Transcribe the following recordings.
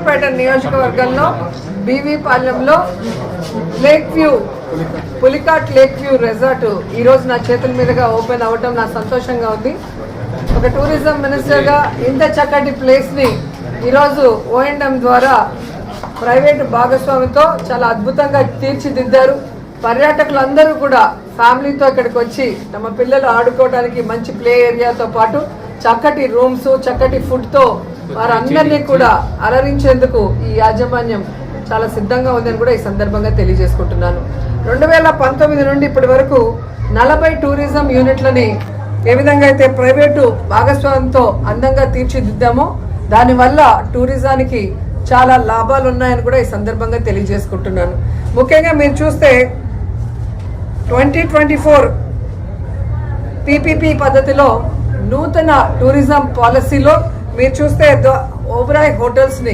సూలూరుపేట నియోజకవర్గంలో బీవీ పాలెంలో lake view Pulicat lake view resort ఈరోజు నా చేతుల మీదుగా ఓపెన్ అవ్వటం నాకు సంతోషంగా ఉంది. ఒక టూరిజం మినిస్టర్గా ఇంత చక్కటి ప్లేస్ని ఈరోజు ఓఎండ్ఎం ద్వారా ప్రైవేటు భాగస్వామితో చాలా అద్భుతంగా తీర్చిదిద్దారు. పర్యాటకులందరూ కూడా ఫ్యామిలీతో ఇక్కడికి వచ్చి తమ పిల్లలు ఆడుకోవడానికి మంచి ప్లే ఏరియాతో పాటు చక్కటి రూమ్స్, చక్కటి ఫుడ్తో వారందరినీ కూడా అలరించేందుకు ఈ యాజమాన్యం చాలా సిద్ధంగా ఉందని కూడా ఈ సందర్భంగా తెలియజేసుకుంటున్నాను. 2019 నుండి ఇప్పటి వరకు 40 టూరిజం యూనిట్లని ఏ విధంగా అయితే ప్రైవేటు భాగస్వామ్యంతో అందంగా తీర్చిదిద్దామో దానివల్ల టూరిజానికి చాలా లాభాలు ఉన్నాయని కూడా ఈ సందర్భంగా తెలియజేసుకుంటున్నాను. ముఖ్యంగా మీరు చూస్తే 2024 పీపీపీ పద్ధతిలో నూతన టూరిజం పాలసీలో మీరు చూస్తే ఓబరాయ్ హోటల్స్ని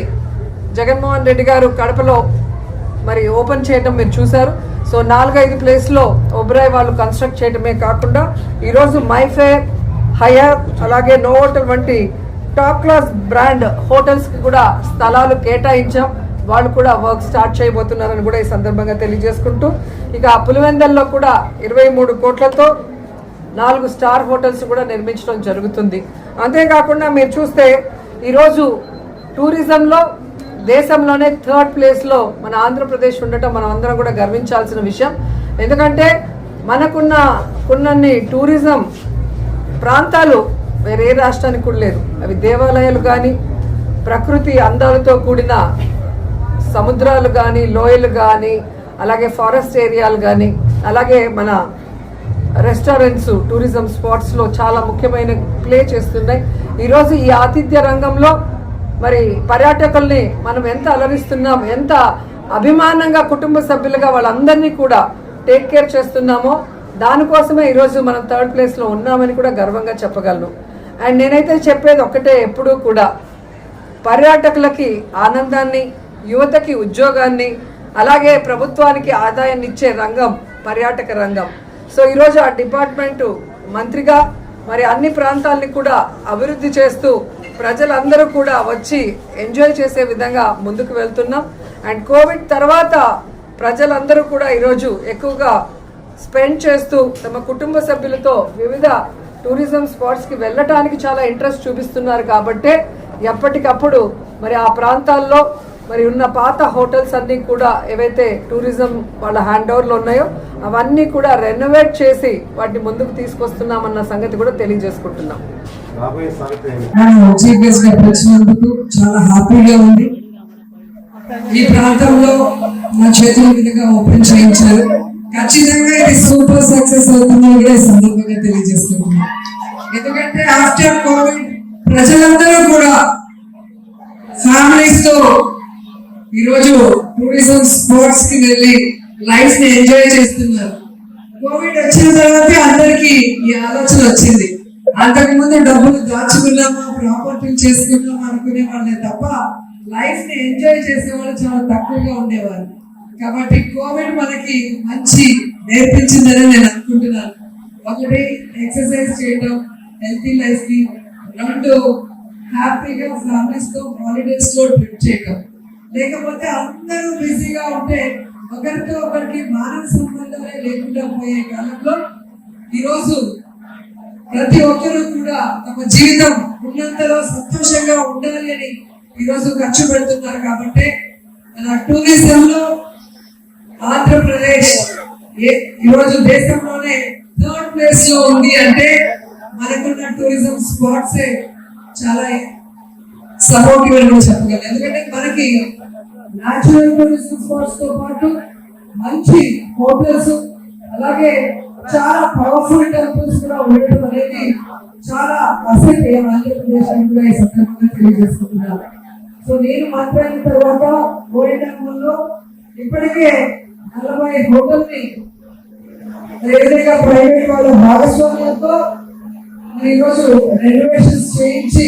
జగన్మోహన్ రెడ్డి గారు కడపలో మరి ఓపెన్ చేయడం మీరు చూశారు. సో 4-5 ప్లేస్లో ఓబరాయ్ వాళ్ళు కన్స్ట్రక్ట్ చేయడమే కాకుండా ఈరోజు మైఫేర్, హయాత్, అలాగే నోవోటల్ వంటి టాప్ క్లాస్ బ్రాండ్ హోటల్స్కి కూడా స్థలాలు కేటాయించాం. వాళ్ళు కూడా వర్క్ స్టార్ట్ చేయబోతున్నారని కూడా ఈ సందర్భంగా తెలియజేసుకుంటూ, ఇక పులివెందల్లో కూడా 23 కోట్లతో 4 స్టార్ హోటల్స్ కూడా నిర్మించడం జరుగుతుంది. అంతేకాకుండా మీరు చూస్తే ఈరోజు టూరిజంలో దేశంలోనే 3rd ప్లేస్లో మన ఆంధ్రప్రదేశ్ ఉండటం మనం అందరం కూడా గర్వించాల్సిన విషయం. ఎందుకంటే మనకున్నన్ని టూరిజం ప్రాంతాలు వేరే రాష్ట్రానికి కూడా లేదు. అవి దేవాలయాలు కానీ, ప్రకృతి అందాలతో కూడిన సముద్రాలు కానీ, లోయలు కానీ, అలాగే ఫారెస్ట్ ఏరియాలు కానీ, అలాగే మన రెస్టారెంట్స్, టూరిజం స్పాట్స్లో చాలా ముఖ్యమైన ప్లే చేస్తున్నాయి. ఈరోజు ఈ ఆతిథ్య రంగంలో మరి పర్యాటకుల్ని మనం ఎంత అలరిస్తున్నాం, ఎంత అభిమానంగా కుటుంబ సభ్యులుగా వాళ్ళందరినీ కూడా టేక్ కేర్ చేస్తున్నామో దానికోసమే ఈరోజు మనం 3rd ప్లేస్లో ఉన్నామని కూడా గర్వంగా చెప్పగలను. అండ్ నేనైతే చెప్పేది ఒక్కటే, ఎప్పుడూ కూడా పర్యాటకులకి ఆనందాన్ని, యువతకి ఉద్యోగాన్ని, అలాగే ప్రభుత్వానికి ఆదాయాన్ని ఇచ్చే రంగం పర్యాటక రంగం. సో ఈరోజు ఆ డిపార్ట్మెంటు మంత్రిగా మరి అన్ని ప్రాంతాలని కూడా అభివృద్ధి చేస్తూ ప్రజలందరూ కూడా వచ్చి ఎంజాయ్ చేసే విధంగా ముందుకు వెళ్తున్నాం. అండ్ కోవిడ్ తర్వాత ప్రజలందరూ కూడా ఈరోజు ఎక్కువగా స్పెండ్ చేస్తూ తమ కుటుంబ సభ్యులతో వివిధ టూరిజం స్పాట్స్కి వెళ్ళటానికి చాలా ఇంట్రెస్ట్ చూపిస్తున్నారు. కాబట్టే ఎప్పటికప్పుడు మరి ఆ ప్రాంతాల్లో మరి ఉన్న పాత హోటల్స్ అన్నీ కూడా ఏవైతే టూరిజం వాళ్ళ హ్యాండ్ ఓవర్లో ఉన్నాయో అవన్నీ కూడా రెనోవేట్ చేసి వాటిని ముందుకు తీసుకొస్తున్నామన్న సంగతి కూడా తెలియజేసుకుంటున్నాం. చాలా హ్యాపీగా ఉంది. ఈ ప్రాంతంలో నా చేతుల మీదుగా ఓపెన్ చేయించారు. ఖచ్చితంగా ఇది సూపర్ సక్సెస్ అవుతుందని కూడా ఈ సందర్భంగా తెలియజేసుకుంటున్నాం. ఎందుకంటే ఆఫ్టర్ కోవిడ్ ప్రజలందరూ కూడా ఫ్యామిలీస్ తో ఈరోజు టూరిజం స్పాట్స్ కి వెళ్ళి లైఫ్ ని ఎంజాయ్ చేస్తున్నారు. కోవిడ్ వచ్చిన తర్వాత అందరికి ఈ ఆలోచన వచ్చింది. అంతకు ముందు డబ్బులు దాచుకున్నామా, ప్రాపర్టీలు చేసుకున్నామా అనుకునే వాళ్ళే తప్ప లైఫ్ ని ఎంజాయ్ చేసే వాళ్ళు చాలా తక్కువగా ఉండేవారు. కాబట్టి కోవిడ్ మనకి మంచి నేర్పించిందని నేను అనుకుంటున్నాను. ఒకటి ఎక్సర్సైజ్ చేయడం, హెల్తీ లైఫ్ కి, 2 హ్యాపీగా ఫ్యామిలీస్ తో హాలిడేస్ లో ట్రిప్ చేయడం. లేకపోతే అందరూ బిజీగా ఉంటే ఒకరితో ఒకరికి మానవ సంబంధాలే లేకుండా పోయే కాలంలో ఈరోజు ప్రతి ఒక్కరూ కూడా తమ జీవితం ఉన్నంతలో సంతోషంగా ఉండాలి అని ఈరోజు ఖర్చు పెడుతున్నారు. కాబట్టి మన టూరిజంలో ఆంధ్రప్రదేశ్ ఈరోజు దేశంలోనే 3rd ప్లేస్ లో ఉంది అంటే మనకున్న టూరిజం స్పాట్స్ చాలా సపోర్టివ్ అని చెప్పగలను. ఎందుకంటే మనకి న్యాచురల్ టూరిజం స్పాట్స్ తో పాటు మంచి హోటల్స్, అలాగే చాలా పవర్ఫుల్ టెంపుల్స్ కూడా ఉండడం అనేది చాలా అసెట్ ఆంధ్రప్రదేశ్ అని కూడా ఈ సందర్భంగా తెలియజేసుకుంటున్నాను. సో నేను మాట్లాడిన తర్వాత ఓఎండ్ఎంలో ఇప్పటికే 40 హోటల్ని ఏదైనా ప్రైవేట్ వాళ్ళ భాగస్వామ్యంతో ఈరోజు రెనోవేషన్స్ చేయించి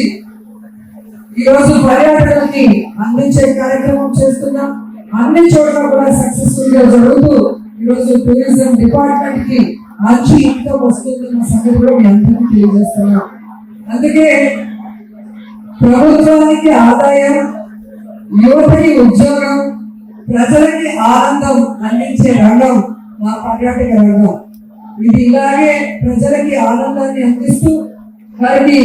ఈరోజు పర్యాటకులకి అందించే కార్యక్రమం చేస్తున్నాం. అన్ని చోట్ల కూడా సక్సెస్ఫుల్ గా జరుగుతూ ఈరోజు టూరిజం డిపార్ట్మెంట్ కి మంచి ఇన్కమ్ వస్తుందన్న సంగతి కూడా మీ అందరికీ తెలియజేస్తున్నాం. అందుకే ప్రభుత్వానికి ఆదాయం యువతకి ఉద్యోగం, ప్రజలకి ఆనందం అందించే రంగం మా పర్యాటక రంగం. ఇది ఇలాగే ప్రజలకి ఆనందాన్ని అందిస్తూ వారికి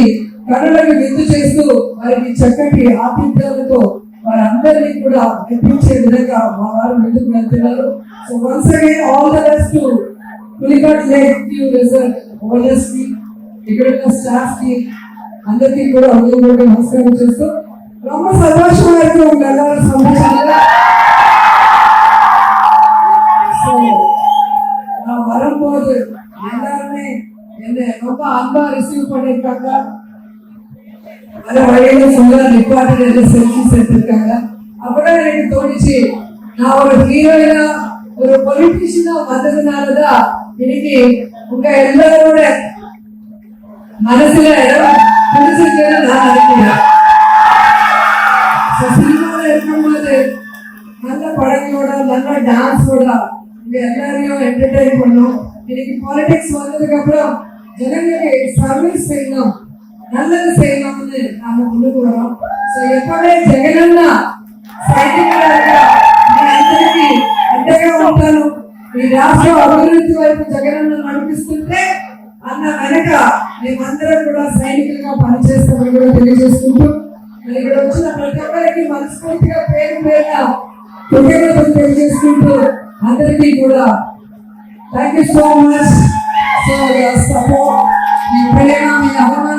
కనులకు విందు చేస్తూ వారికి చక్కటి ఆతిథ్యాలతో వారందరినీ కూడా మెప్పించే విధంగా మా వారు ముందుకు వెళ్తున్నారు. So once again all the best to Pulicat lake view resort owners కి, ఇక్కడ ఉన్న స్టాఫ్ కి అందరికీ కూడా హృదయపూర్వక నమస్కారం చేస్తూ ரொம்ப சந்தோஷமா இருக்கு உங்க எல்லாரும் சந்தோஷமா. நான் வரும்போது எல்லாருமே என்ன ரொம்ப அன்பா ரிசீவ் பண்ணிருக்காங்க. வர வழியில ஃபுல்லா நிப்பாட்டு செல்ஃபிஸ் எடுத்திருக்காங்க. அப்பதான் எனக்கு தோணுச்சு, நான் ஒரு ஹீரோயினா ஒரு பொலிட்டிஷியனா வந்ததுனாலதான் இன்னைக்கு உங்க எல்லாரோட மனசுல இடம் பிடிச்சிருக்குன்னு நான் நினைக்கிறேன். சினிமால இருக்கும்போது நல்ல படங்களோட நல்ல டான்ஸோட இங்க எல்லாரையும் என்டர்டெயின் பண்ணோம். இன்னைக்கு பாலிடிக்ஸ் வந்ததுக்கு அப்புறம் ஜனங்களுக்கு சர்வீஸ் செய்யணும், நல்லது செய்யணும்னு நாம முன்னுக்கு வரோம். ஸோ எப்பவே జగనన్న సైనికులుగా మీ అందరికీ అండగా ఉంటాను. ఈ రాష్ట్ర అభివృద్ధి వైపు జగనన్న నడిపిస్తుంటే అన్న వెనక మేమందరం కూడా సైనికులుగా పనిచేస్తామని కూడా తెలియజేసుకుంటూ ఇక్కడ వచ్చిన ప్రతి ఒక్కరికి మనస్ఫూర్తిగా పేరు పేరున కృతజ్ఞతలు తెలియజేసుకుంటూ అందరికీ కూడా thank you so much. So support, మీ ప్రేమ, మీ అభిమానం